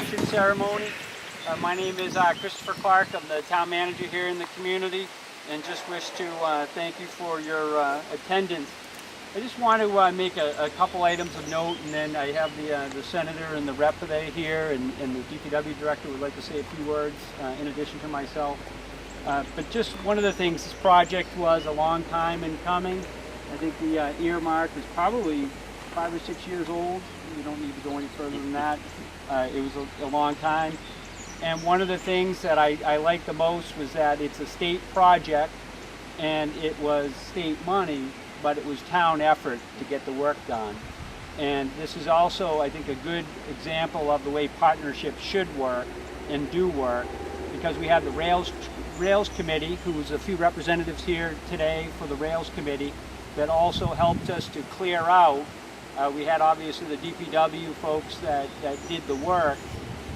dedication ceremony. My name is Christopher Clark. I'm the town manager here in the community, and just wish to thank you for your attendance. I just want to make a couple items of note, and then I have the senator and the rep today here, and the DPW director would like to say a few words in addition to myself. But just one of the things, this project was a long time in coming. I think the earmark is probably 5 or 6 years old. You don't need to go any further than that. It was a long time. And one of the things that I liked the most was that it's a state project, and it was state money, but it was town effort to get the work done. And this is also, I think, a good example of the way partnerships should work and do work, because we have the Rails Committee, who's a few representatives here today for the Rails Committee, that also helped us to clear out. We had obviously the DPW folks that did the work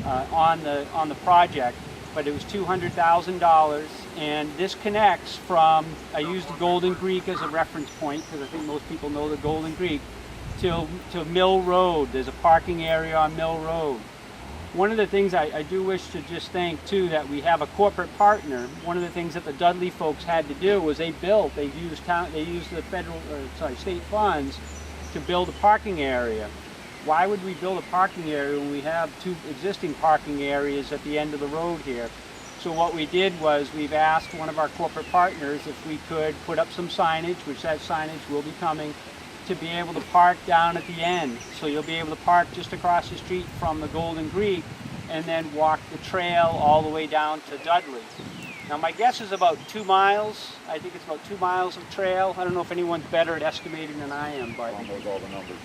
on the project, but it was $200,000, and this connects from, I used Golden Creek as a reference point because I think most people know the Golden Creek, to Mill Road. There's a parking area on Mill Road. One of the things I do wish to just thank too, that we have a corporate partner. One of the things that the Dudley folks had to do was they used the state funds to build a parking area. Why would we build a parking area when we have 2 existing parking areas at the end of the road here? So what we did was we've asked one of our corporate partners if we could put up some signage, which that signage will be coming, to be able to park down at the end. So you'll be able to park just across the street from the Golden Creek and then walk the trail all the way down to Dudley. Now my guess is about 2 miles. I think it's about 2 miles of trail. I don't know if anyone's better at estimating than I am, but I'll know all the numbers.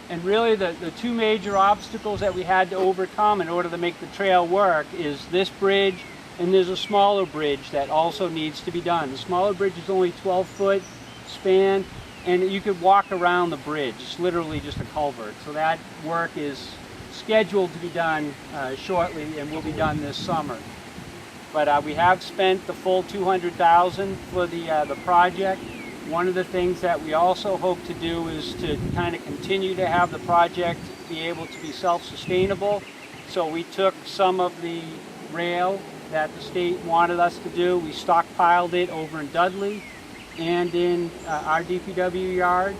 And really the 2 major obstacles that we had to overcome in order to make the trail work is this bridge, and there's a smaller bridge that also needs to be done. The smaller bridge is only 12-foot span, and you could walk around the bridge. It's literally just a culvert. So that work is scheduled to be done shortly, and will be done this summer. But we have spent the full $200,000 for the project. One of the things that we also hope to do is to kind of continue to have the project be able to be self-sustainable. So we took some of the rail that the state wanted us to do. We stockpiled it over in Dudley and in our DPW yard.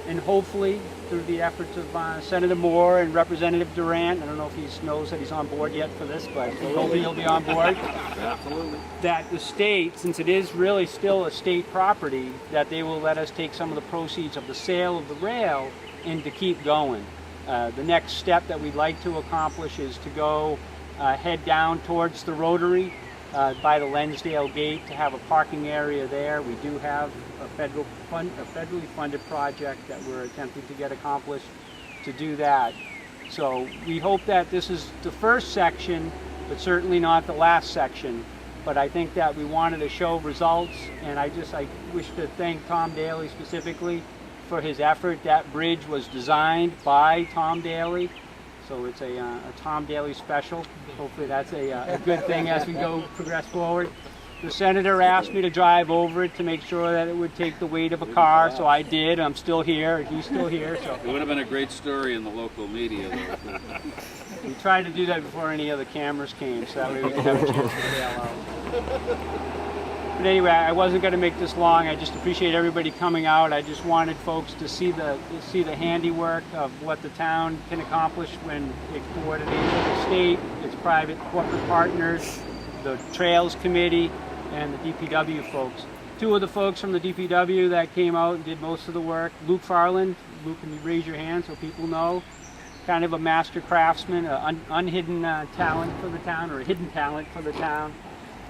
And hopefully, through the efforts of Senator Moore and Representative Durant, I don't know if he knows that he's on board yet for this, but hopefully he'll be on board. Absolutely. That the state, since it is really still a state property, that they will let us take some of the proceeds of the sale of the rail and to keep going. The next step that we'd like to accomplish is to go head down towards the Rotary by the Lensdale Gate to have a parking area there. We do have a federally funded project that we're attempting to get accomplished to do that. So we hope that this is the first section, but certainly not the last section. But I think that we wanted to show results, and I wish to thank Tom Daly specifically for his effort. That bridge was designed by Tom Daly, so it's a Tom Daly special. Hopefully that's a good thing as we progress forward. The senator asked me to drive over it to make sure that it would take the weight of a car, so I did. I'm still here, he's still here. So It would have been a great story in the local media, though. we tried to do that before any other cameras came, so that way we could have a chance to bail out. But anyway, I wasn't going to make this long. I just appreciate everybody coming out. I just wanted folks to see the handiwork of what the town can accomplish when it coordinates with the state, its private corporate partners, the Trails Committee, and the DPW folks. 2 of the folks from the DPW that came out and did most of the work, Luke Farland. Luke, can you raise your hand so people know? Kind of a master craftsman, an unhidden talent for the town, or a hidden talent for the town.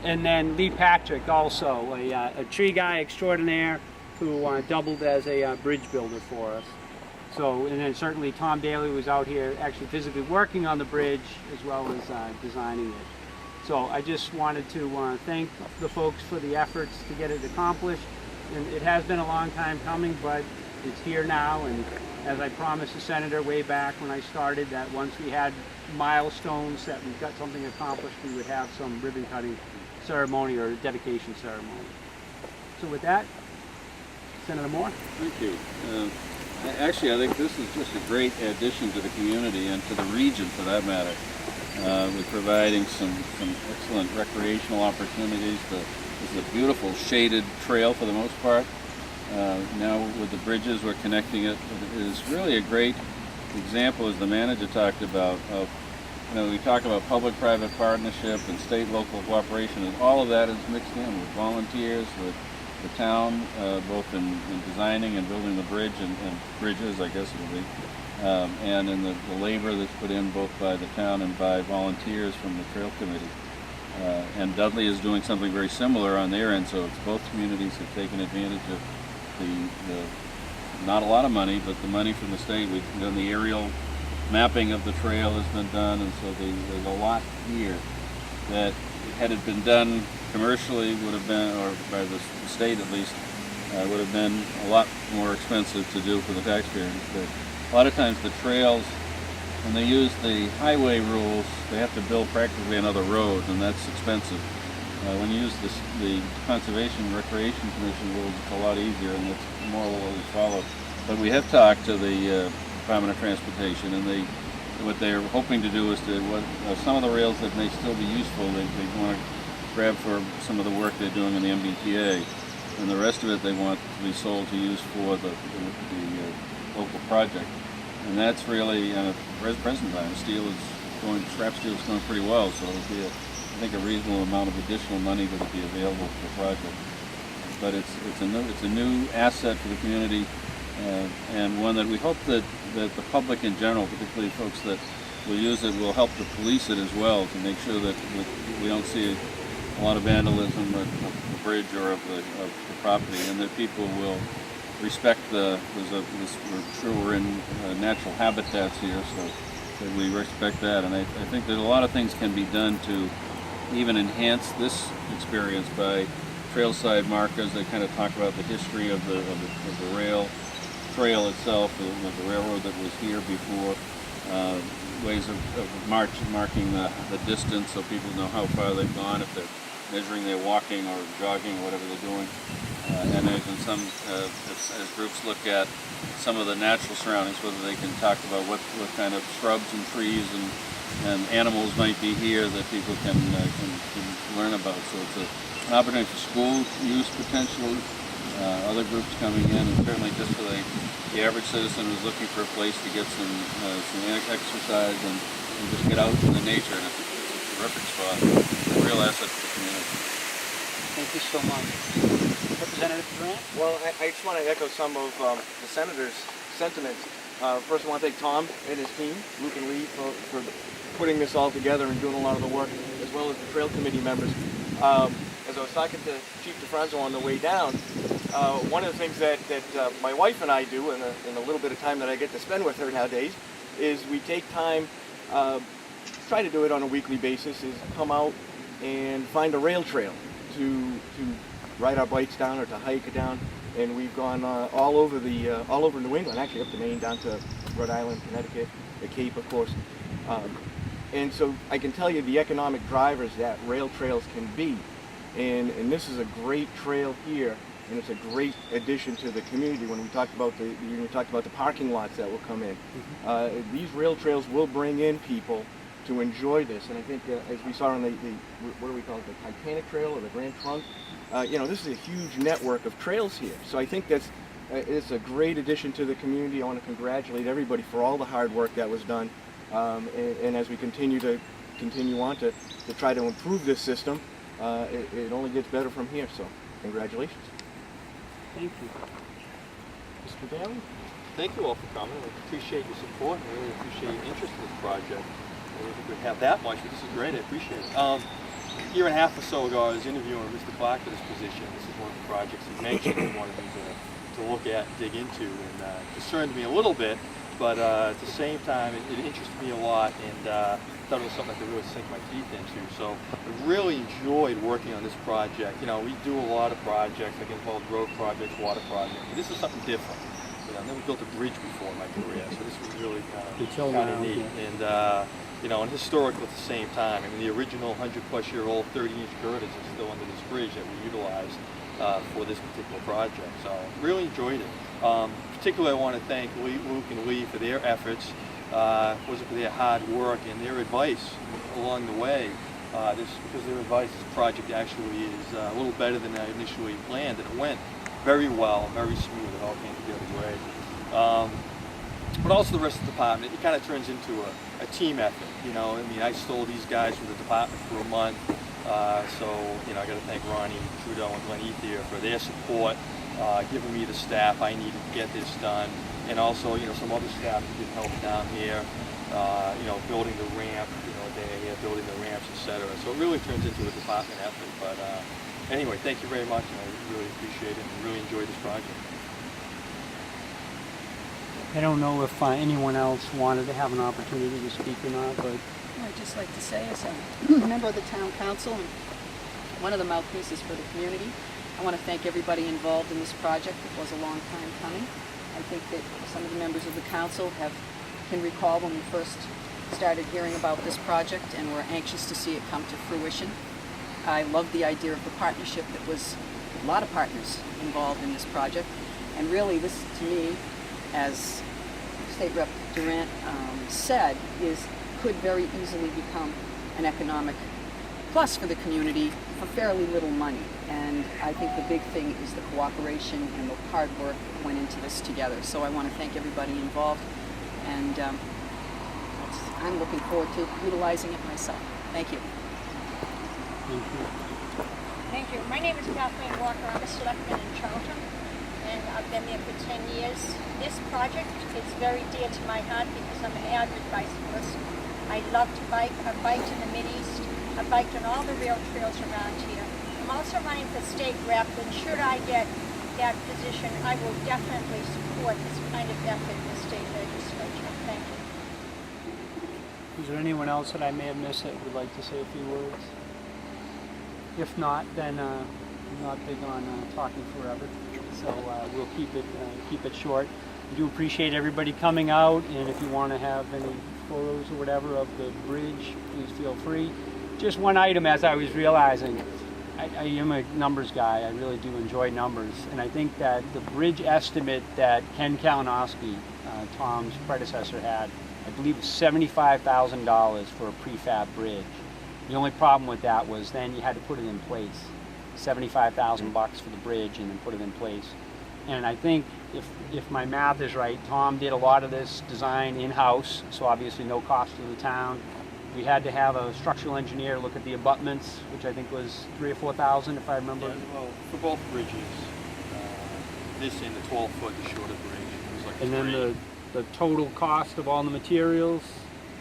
And then Lee Patrick, also a tree guy extraordinaire who doubled as a bridge builder for us. So, and then certainly Tom Daly was out here actually physically working on the bridge as well as designing it. So I just wanted to thank the folks for the efforts to get it accomplished. And it has been a long time coming, but it's here now. And as I promised the senator way back when I started, that once we had milestones that we got something accomplished, we would have some ribbon cutting ceremony or dedication ceremony. So with that, Senator Moore. Thank you. Actually, I think this is just a great addition to the community and to the region, for that matter. with providing some excellent recreational opportunities. This is a beautiful shaded trail for the most part. Now with the bridges, we're connecting it. It is really a great example, as the manager talked about, of, we talk about public-private partnership and state-local cooperation, and all of that is mixed in with volunteers, with the town, both in designing and building the bridge and bridges, I guess it will be, and in the labor that's put in both by the town and by volunteers from the trail committee. And Dudley is doing something very similar on their end, so it's both communities have taken advantage of the not a lot of money, but the money from the state. We've done the aerial mapping of the trail has been done, and so there's a lot here that, had it been done commercially, would have been, or by the state at least, would have been a lot more expensive to do for the taxpayers. But a lot of times the trails, when they use the highway rules, they have to build practically another road, and that's expensive. When you use the Conservation Recreation Commission rules, it's a lot easier, and it's more or less followed. But we have talked to the Department of Transportation, and what they're hoping to do is to, some of the rails that may still be useful, they want to grab for some of the work they're doing in the MBTA, and the rest of it they want to be sold to use for the local project. And that's really, at present time, scrap steel is going pretty well, so it'll be I think a reasonable amount of additional money that will be available for the project. But it's a new asset for the community, and one that we hope that the public in general, particularly folks that will use it, will help to police it as well, to make sure that we don't see a lot of vandalism of the bridge or of the property, and that people will respect we're sure we're in natural habitats here, so that we respect that. And I think that a lot of things can be done to even enhance this experience by trailside markers that kind of talk about the history of the trail itself, the railroad that was here before, ways of marking the distance so people know how far they've gone if they're measuring their walking or jogging or whatever they're doing. And there's in some, as groups look at some of the natural surroundings, whether they can talk about what kind of shrubs and trees and animals might be here that people can learn about. So it's an opportunity for school use potentially, other groups coming in, and certainly just for the average citizen who's looking for a place to get some exercise and just get out in the nature. And it's a terrific spot, a real asset for the community. Thank you so much. Representative Grant? Well, I just want to echo some of the Senator's sentiments. First, I want to thank Tom and his team, Luke and Lee, for putting this all together and doing a lot of the work, as well as the Trail Committee members. As I was talking to Chief DeFranco on the way down, one of the things that my wife and I do, in a little bit of time that I get to spend with her nowadays, is we take time, try to do it on a weekly basis, is come out and find a rail trail to ride our bikes down or to hike down. And we've gone all over New England, actually up to Maine, down to Rhode Island, Connecticut, the Cape, of course. And so I can tell you the economic drivers that rail trails can be. And this is a great trail here, and it's a great addition to the community. When we talked about the parking lots that will come in, these rail trails will bring in people to enjoy this. And I think, as we saw on the what do we call it, the Titanic Trail or the Grand Trunk, this is a huge network of trails here. So I think it's a great addition to the community. I want to congratulate everybody for all the hard work that was done. And as we continue on to try to improve this system, it only gets better from here. So congratulations. Thank you. Mr. Daly? Thank you all for coming. We appreciate your support and really appreciate your interest in this project. I don't think we have that much, but this is great. I appreciate it. A year and a half or so ago, I was interviewing Mr. Clark for this position. This is one of the projects he mentioned he wanted me to look at and dig into, and concerned me a little bit, but at the same time, it interested me a lot, and thought it was something I could really sink my teeth into. So I really enjoyed working on this project. We do a lot of projects, like involved road projects, water projects. But this is something different. I've never built a bridge before in my career, so this was really kind of neat. And and historical at the same time. I mean, the original 100-plus-year-old 30-inch girders are still under this bridge that we utilized for this particular project. So really enjoyed it. Particularly, I want to thank Luke and Lee for their efforts wasn't for their hard work and their advice along the way. Because their advice, this project actually is a little better than I initially planned, and it went very well, very smooth. It all came together great. But also the rest of the department, it kind of turns into a team effort. You know, I mean, I stole these guys from the department for a month, so you know, I got to thank Ronnie Trudeau and Glenn Ethier for their support, giving me the staff I needed to get this done, and also, you know, some other staff who did help down here, you know, building the ramp, you know, building the ramps, etc. So it really turns into a department effort. But anyway, thank you very much, and I really appreciate it and really enjoyed this project. I don't know if anyone else wanted to have an opportunity to speak or not, but I'd just like to say, as a member of the town council and one of the mouthpieces for the community, I want to thank everybody involved in this project. It was a long time coming. I think that some of the members of the council can recall when we first started hearing about this project, and we're anxious to see it come to fruition. I love the idea of the partnership. That was a lot of partners involved in this project, and really this, to me, as State Rep Durant said, could very easily become an economic plus for the community for fairly little money. And I think the big thing is the cooperation and the hard work that went into this together. So I want to thank everybody involved, and I'm looking forward to utilizing it myself. Thank you. thank you. Thank you. My name is Kathleen Walker. I'm a selectman in Charlton, and I've been there for 10 years. This project is very dear to my heart because I'm an avid bicyclist. I love to bike. I've biked in the Mideast. I've biked on all the rail trails around here. I'm also running for state rep, and should I get that position, I will definitely support this kind of effort in the state legislature. Thank you. Is there anyone else that I may have missed that would like to say a few words? If not, then I'm not big on talking forever, so we'll keep it short. We do appreciate everybody coming out, and if you want to have any photos or whatever of the bridge, please feel free. Just one item, as I was realizing, I am a numbers guy. I really do enjoy numbers, and I think that the bridge estimate that Ken Kalinowski, Tom's predecessor, had, I believe, was $75,000 for a prefab bridge. The only problem with that was then you had to put it in place. $75,000 for the bridge and then put it in place. And I think if my math is right, Tom did a lot of this design in-house, so obviously no cost to the town. We had to have a structural engineer look at the abutments, which I think was $3,000 or $4,000 if I remember. Yeah, well, for both bridges, this and the 12-foot, the shorter bridge, it was like And then the total cost of all the materials,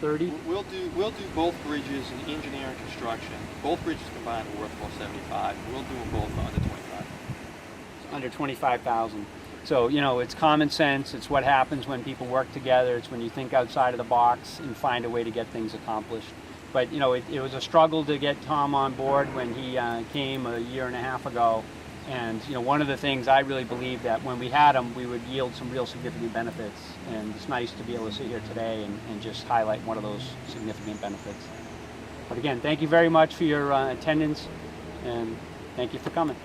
30? We'll do both bridges in engineering and construction. Both bridges combined are worth about 75. We'll do them both under 25. Under 25,000. So, you know, it's common sense. It's what happens when people work together. It's when you think outside of the box and find a way to get things accomplished. But, you know, it was a struggle to get Tom on board when he came a year and a half ago. And, you know, one of the things I really believe that when we had him, we would yield some real significant benefits. And it's nice to be able to sit here today and just highlight one of those significant benefits. But again, thank you very much for your attendance, and thank you for coming.